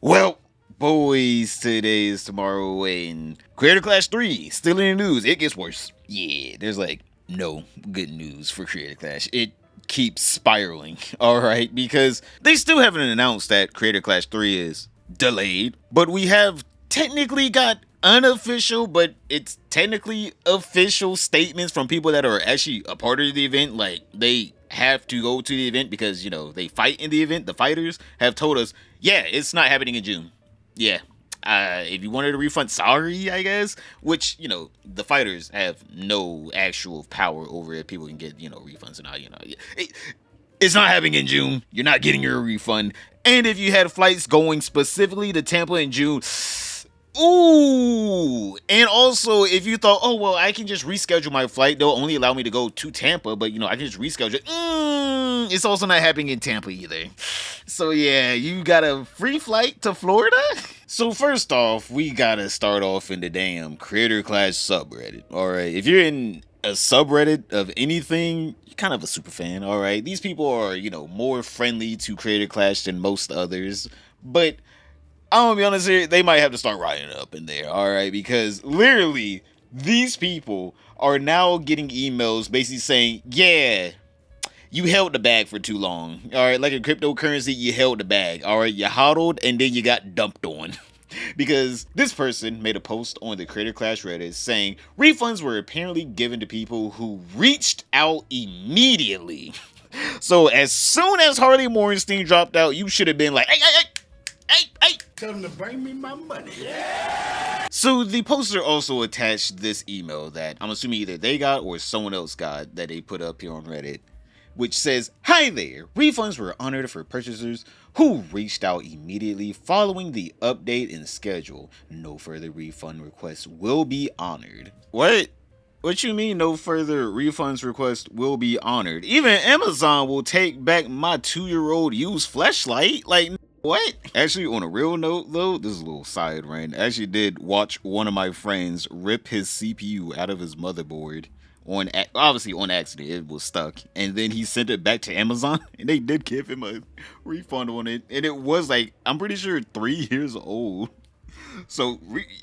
Well, boys, today is tomorrow, and Creator Clash 3 still in the news. It gets worse. Yeah, there's like no good news for Creator Clash. It keeps spiraling, alright, because they still haven't announced that Creator Clash 3 is delayed, but we have technically got unofficial, but it's technically official statements from people that are actually a part of the event. Like, they have to go to the event because, they fight in the event. The fighters have told us, yeah, it's not happening in June. Yeah. If you wanted a refund, sorry, I guess. Which, the fighters have no actual power over it. People can get, refunds and all, it's not happening in June. You're not getting your refund. And if you had flights going specifically to Tampa in June, ooh, and also if you thought, oh, well, I can just reschedule my flight. They'll only allow me to go to Tampa, but, I can just reschedule it. It's also not happening in Tampa either. So, yeah, you got a free flight to Florida? So, first off, we gotta start off in the damn Creator Clash subreddit, alright? If you're in a subreddit of anything, you're kind of a super fan, alright? These people are, more friendly to Creator Clash than most others, but I'm gonna be honest here, they might have to start writing it up in there, alright? Because literally, these people are now getting emails basically saying, yeah, you held the bag for too long, alright? Like in cryptocurrency, you held the bag, alright? You hodled and then you got dumped on. Because this person made a post on the Creator Clash Reddit saying refunds were apparently given to people who reached out immediately. So as soon as Harley Morenstein dropped out, you should have been like, hey, tell them to bring me my money. Yeah. So the poster also attached this email that I'm assuming either they got or someone else got that they put up here on Reddit, which says, hi there, refunds were honored for purchasers who reached out immediately following the update in schedule. No further refund requests will be honored. What? What you mean no further refunds request will be honored? Even Amazon will take back my 2-year-old used fleshlight? Like, what? Actually, on a real note, though, this is a little side rant. I actually did watch one of my friends rip his CPU out of his motherboard. Obviously on accident, it was stuck, and then he sent it back to Amazon, and they did give him a refund on it, and it was like, I'm pretty sure 3 years old. So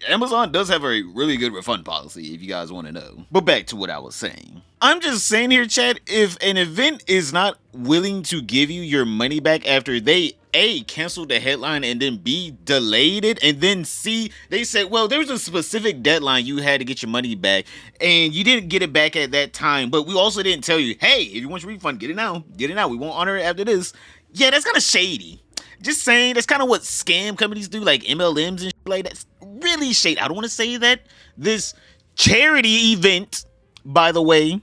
Amazon does have a really good refund policy if you guys want to know. But back to what I was saying. I'm just saying here, chat, if an event is not willing to give you your money back after they A, canceled the headline, and then B, delayed it, and then C, they said, well, there was a specific deadline you had to get your money back, and you didn't get it back at that time, but we also didn't tell you, hey, if you want your refund, get it now, we won't honor it after this. Yeah, that's kind of shady. Just saying, that's kind of what scam companies do, like MLMs and shit like that. It's really shady. I don't want to say that this charity event, by the way,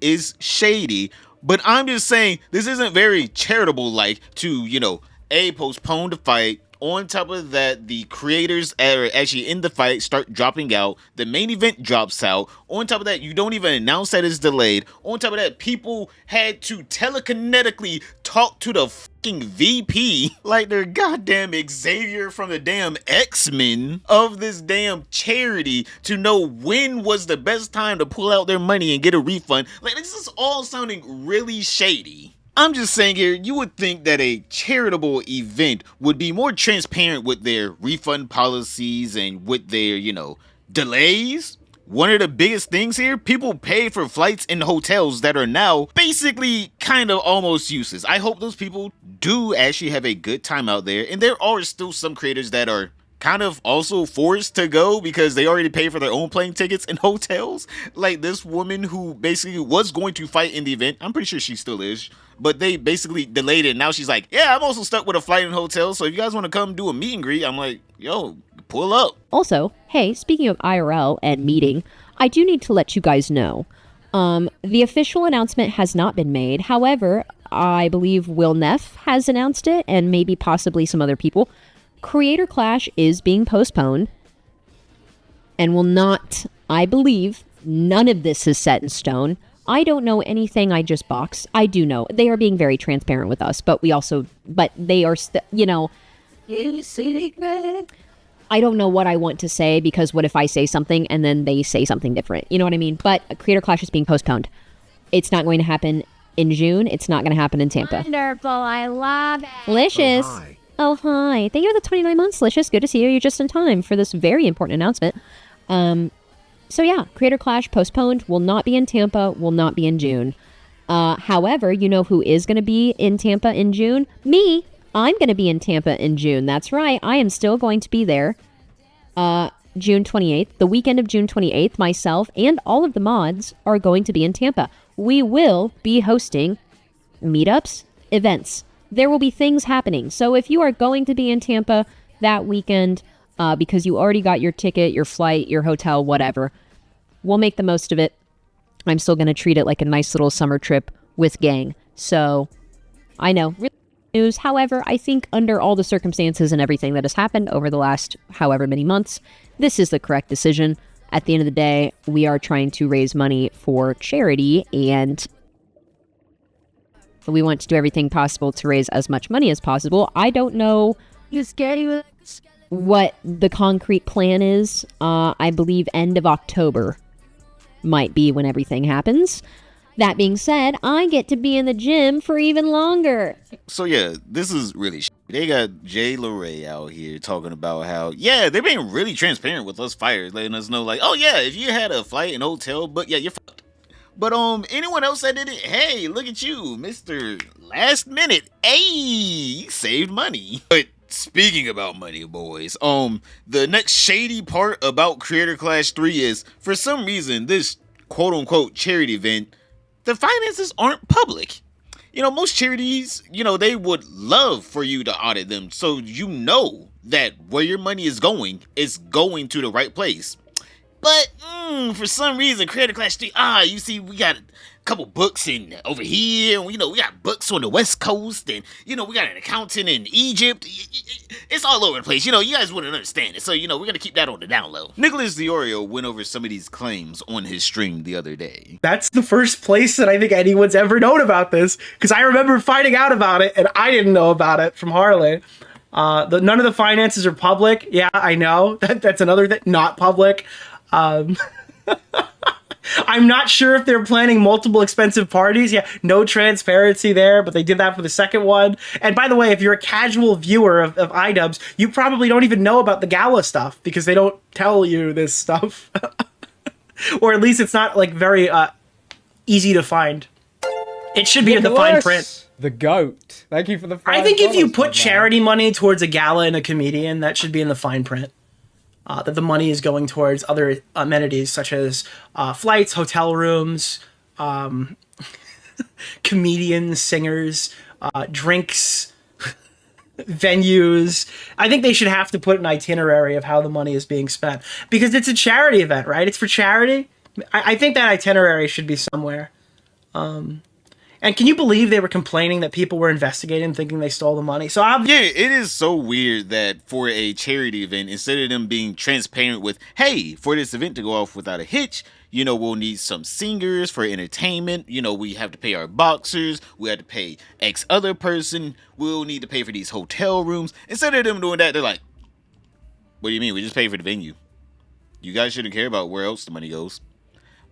is shady, but I'm just saying this isn't very charitable like to, A, postpone the fight. On top of that, the creators are actually in the fight start dropping out. The main event drops out. On top of that, you don't even announce that it's delayed. On top of that, people had to telekinetically talk to the fucking VP like they're goddamn Xavier from the damn X-Men of this damn charity to know when was the best time to pull out their money and get a refund. Like, this is all sounding really shady. I'm just saying here, you would think that a charitable event would be more transparent with their refund policies and with their, delays. One of the biggest things here, people pay for flights and hotels that are now basically kind of almost useless. I hope those people do actually have a good time out there. And there are still some creators that are kind of also forced to go because they already paid for their own plane tickets and hotels. Like this woman who basically was going to fight in the event. I'm pretty sure she still is. But they basically delayed it. Now she's like, yeah, I'm also stuck with a flight and hotel. So if you guys want to come do a meet and greet, I'm like, yo, pull up. Also, hey, speaking of IRL and meeting, I do need to let you guys know. The official announcement has not been made. However, I believe willneff has announced it and maybe possibly some other people. Creator Clash is being postponed and will not, I believe, none of this is set in stone. I don't know anything I just boxed. I do know. They are being very transparent with us, but they are still, I don't know what I want to say because what if I say something and then they say something different? You know what I mean? But Creator Clash is being postponed. It's not going to happen in June. It's not going to happen in Tampa. Wonderful. I love it. Delicious. Oh, hi. Oh, hi. Thank you for the 29 months, Licious. Good to see you. You're just in time for this very important announcement. So yeah, Creator Clash postponed, will not be in Tampa, will not be in June. However, you know who is going to be in Tampa in June? Me. I'm going to be in Tampa in June. That's right. I am still going to be there. June 28th, the weekend of June 28th, myself and all of the mods are going to be in Tampa. We will be hosting meetups, events. There will be things happening. So if you are going to be in Tampa that weekend, because you already got your ticket, your flight, your hotel, whatever, we'll make the most of it. I'm still going to treat it like a nice little summer trip with gang. So I know, really news. However, I think under all the circumstances and everything that has happened over the last however many months, this is the correct decision. At the end of the day, we are trying to raise money for charity, and we want to do everything possible to raise as much money as possible. I don't know what the concrete plan is. I believe end of October might be when everything happens. That being said, I get to be in the gym for even longer. So yeah, this is really they got Jay LeRae out here talking about how, yeah, they're being really transparent with us fires, letting us know like, oh yeah, if you had a flight and hotel, but yeah, you're fucked. But anyone else that did it, hey, look at you, Mr. Last Minute. Hey, you saved money. But speaking about money, boys, the next shady part about Creator Clash 3 is, for some reason, this quote-unquote charity event, the finances aren't public. You know, most charities, you know, they would love for you to audit them so you know that where your money is going to the right place. But for some reason, Creator Clash 3, you see, we got a couple books in over here, and, you know, we got books on the West Coast, and, you know, we got an accountant in Egypt. It's all over the place. You know, you guys wouldn't understand it, so, you know, we're gonna keep that on the down low. Nicholas Diorio went over some of these claims on his stream the other day. That's the first place that I think anyone's ever known about this, because I remember finding out about it, and I didn't know about it from Harley. None of the finances are public. Yeah, I know. That's another thing, not public. I'm not sure if they're planning multiple expensive parties. Yeah, no transparency there, but they did that for the second one. And by the way, if you're a casual viewer of Idubbbz, you probably don't even know about the gala stuff because they don't tell you this stuff. Or at least it's not like very easy to find. It should be in the fine print. The GOAT. Thank you for the $5. I think if you put charity money towards a gala and a comedian, that should be in the fine print. That the money is going towards other amenities such as flights, hotel rooms, comedians, singers, drinks, venues. I think they should have to put an itinerary of how the money is being spent because it's a charity event, right? It's for charity. I think that itinerary should be somewhere. And can you believe they were complaining that people were investigating, thinking they stole the money? So yeah, it is so weird that for a charity event, instead of them being transparent with, hey, for this event to go off without a hitch, you know, we'll need some singers for entertainment. You know, we have to pay our boxers. We have to pay X other person. We'll need to pay for these hotel rooms. Instead of them doing that, they're like, what do you mean? We just pay for the venue. You guys shouldn't care about where else the money goes.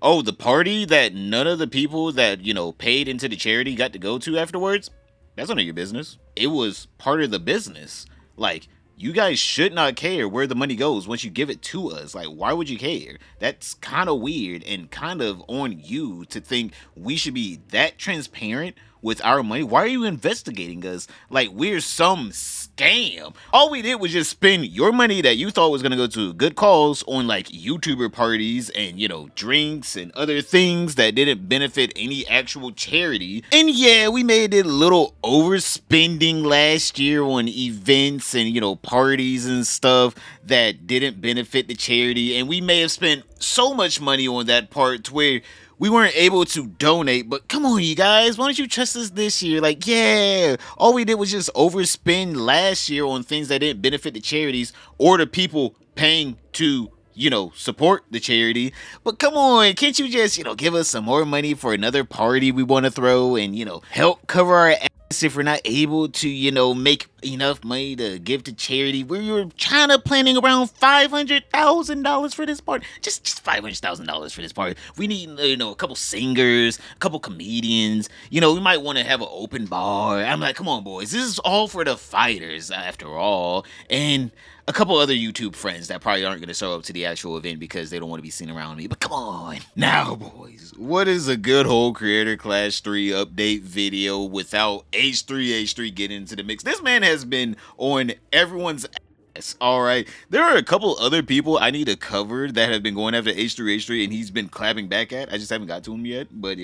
Oh, the party that none of the people that, you know, paid into the charity got to go to afterwards? That's none of your business. It was part of the business. Like, you guys should not care where the money goes once you give it to us. Like, why would you care? That's kind of weird and kind of on you to think we should be that transparent with our money. Why are you investigating us like we're some scam? All we did was just spend your money that you thought was going to go to good cause on like YouTuber parties and, you know, drinks and other things that didn't benefit any actual charity. And yeah, we made it a little overspending last year on events and, you know, parties and stuff that didn't benefit the charity. And we may have spent so much money on that part to where we weren't able to donate, but come on, you guys, why don't you trust us this year? Like, yeah, all we did was just overspend last year on things that didn't benefit the charities or the people paying to, you know, support the charity. But come on, can't you just, you know, give us some more money for another party we want to throw and, you know, help cover our ass if we're not able to, you know, make enough money to give to charity. We were trying to planning around $500,000 for this party. Just $500,000 for this party. We need, a couple singers, a couple comedians. We might want to have an open bar. I'm like, come on, boys. This is all for the fighters, after all. And a couple other YouTube friends that probably aren't going to show up to the actual event because they don't want to be seen around me. But come on. Now, boys, what is a good whole Creator Clash 3 update video without H3H3 getting into the mix? This man has been on everyone's ass, alright? There are a couple other people I need to cover that have been going after H3H3 and he's been clapping back at. I just haven't got to him yet. But,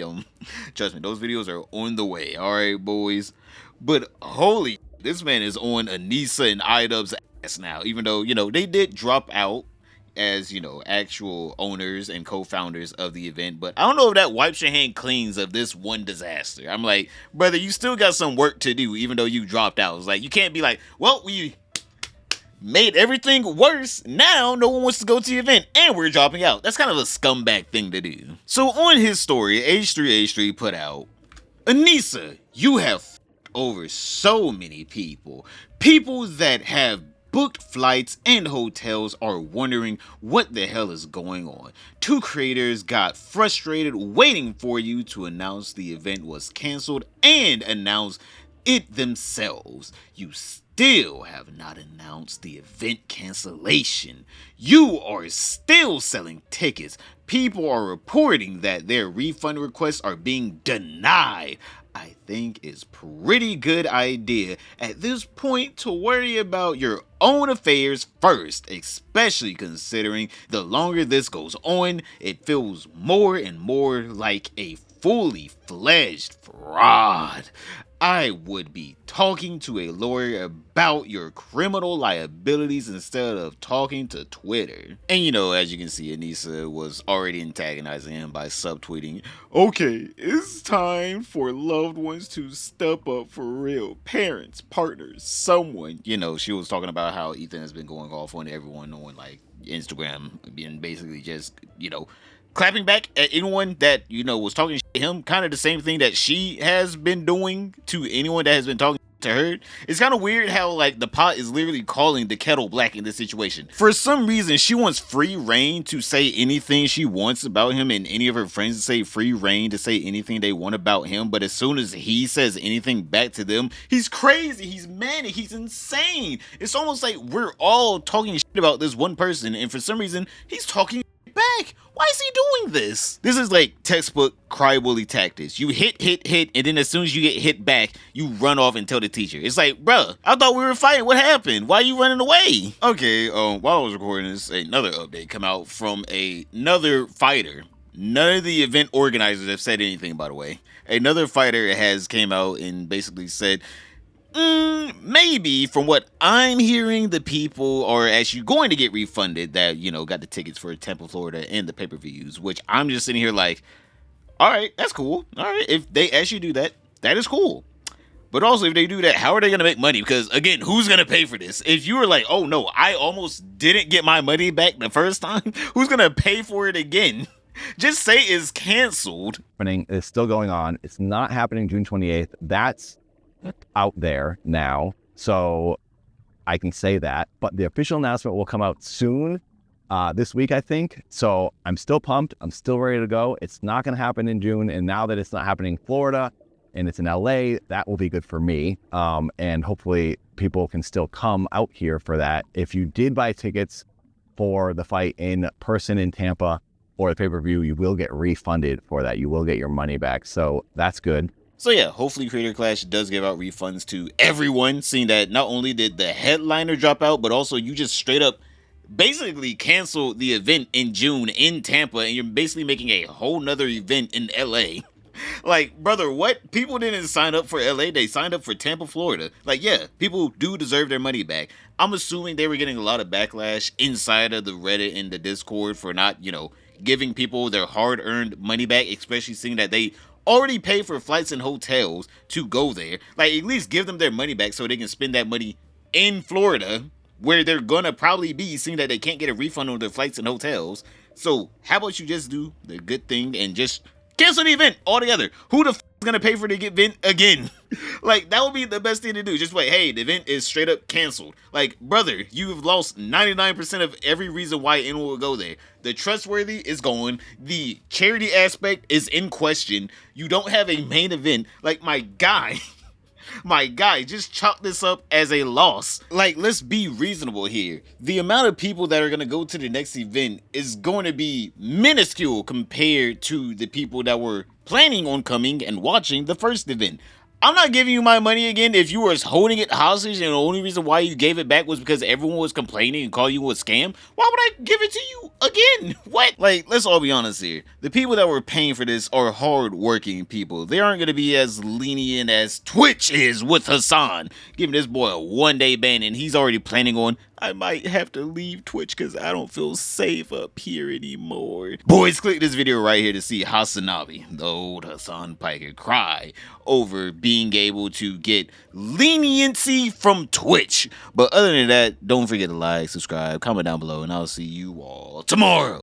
trust me, those videos are on the way. Alright, boys. But holy, this man is on Anissa and Idubbbz now, even though they did drop out as actual owners and co-founders of the event, but I don't know if that wipes your hand cleans of this one disaster. I'm like, brother, you still got some work to do even though you dropped out. It's like, you can't be like, well, we made everything worse, now no one wants to go to the event and we're dropping out. That's kind of a scumbag thing to do. So on his story, H3H3 put out, Anissa, you have over so many people that have booked flights and hotels are wondering what the hell is going on. 2 creators got frustrated waiting for you to announce the event was canceled and announce it themselves. You still have not announced the event cancellation. You are still selling tickets. People are reporting that their refund requests are being denied. I think it's pretty good idea at this point to worry about your own affairs first, especially considering the longer this goes on, it feels more and more like a fully fledged fraud. I would be talking to a lawyer about your criminal liabilities instead of talking to Twitter. And as you can see, Anissa was already antagonizing him by subtweeting, okay, it's time for loved ones to step up for real. Parents, partners, someone. She was talking about how Ethan has been going off on everyone on like Instagram and basically just, clapping back at anyone that, was talking to him, kind of the same thing that she has been doing to anyone that has been talking to her. It's kind of weird how, like, the pot is literally calling the kettle black in this situation. For some reason, she wants free reign to say anything she wants about him and any of her friends to say free reign to say anything they want about him, but as soon as he says anything back to them, he's crazy, he's manic, he's insane. It's almost like we're all talking shit about this one person, and for some reason, he's talking back. Why is he doing this? This is like textbook cry bully tactics. You hit, and then as soon as you get hit back, you run off and tell the teacher. It's like, bruh, I thought we were fighting. What happened? Why are you running away? Okay, while I was recording this, another update come out from another fighter. None of the event organizers have said anything, by the way. Another fighter has came out and basically said, maybe from what I'm hearing, the people are actually going to get refunded that, got the tickets for Tampa, Florida and the pay-per-views, which I'm just sitting here like, all right, that's cool. All right, if they actually do that, that is cool. But also, if they do that, how are they going to make money? Because, again, who's going to pay for this? If you were like, oh, no, I almost didn't get my money back the first time, who's going to pay for it again? Just say it's canceled. It's still going on. It's not happening June 28th. That's out there now, so I can say that, but the official announcement will come out soon, this week, I think. So I'm still pumped. I'm still ready to go. It's not going to happen in June, and now that it's not happening in Florida and it's in LA, that will be good for me. And hopefully people can still come out here for that. If you did buy tickets for the fight in person in Tampa or the pay-per-view, you will get refunded for that. You will get your money back, so that's good. So yeah, hopefully Creator Clash does give out refunds to everyone, seeing that not only did the headliner drop out, but also you just straight up basically canceled the event in June in Tampa, and you're basically making a whole nother event in LA. Like, brother, what? People didn't sign up for LA, they signed up for Tampa, Florida. Like, yeah, people do deserve their money back. I'm assuming they were getting a lot of backlash inside of the Reddit and the Discord for not, giving people their hard-earned money back, especially seeing that they already pay for flights and hotels to go there. Like, at least give them their money back so they can spend that money in Florida, where they're gonna probably be, seeing that they can't get a refund on their flights and hotels. So how about you just do the good thing and just Cancel the event altogether. Who the f is gonna pay for the event again? Like, that would be the best thing to do. Just wait, hey, the event is straight up canceled. Like, brother, you've lost 99% of every reason why anyone would go there. The trustworthy is gone. The charity aspect is in question. You don't have a main event. Like, my guy. My guy, just chalk this up as a loss. Like, let's be reasonable here. The amount of people that are going to go to the next event is going to be minuscule compared to the people that were planning on coming and watching the first event. I'm not giving you my money again if you were holding it hostage and the only reason why you gave it back was because everyone was complaining and calling you a scam. Why would I give it to you again? What? Like, let's all be honest here. The people that were paying for this are hard-working people. They aren't going to be as lenient as Twitch is with Hassan, giving this boy a one-day ban, and he's already planning on, I might have to leave Twitch because I don't feel safe up here anymore. Boys, click this video right here to see Hassanavi, the old Hassan Piker, cry over being able to get leniency from Twitch. But other than that, don't forget to like, subscribe, comment down below, and I'll see you all tomorrow.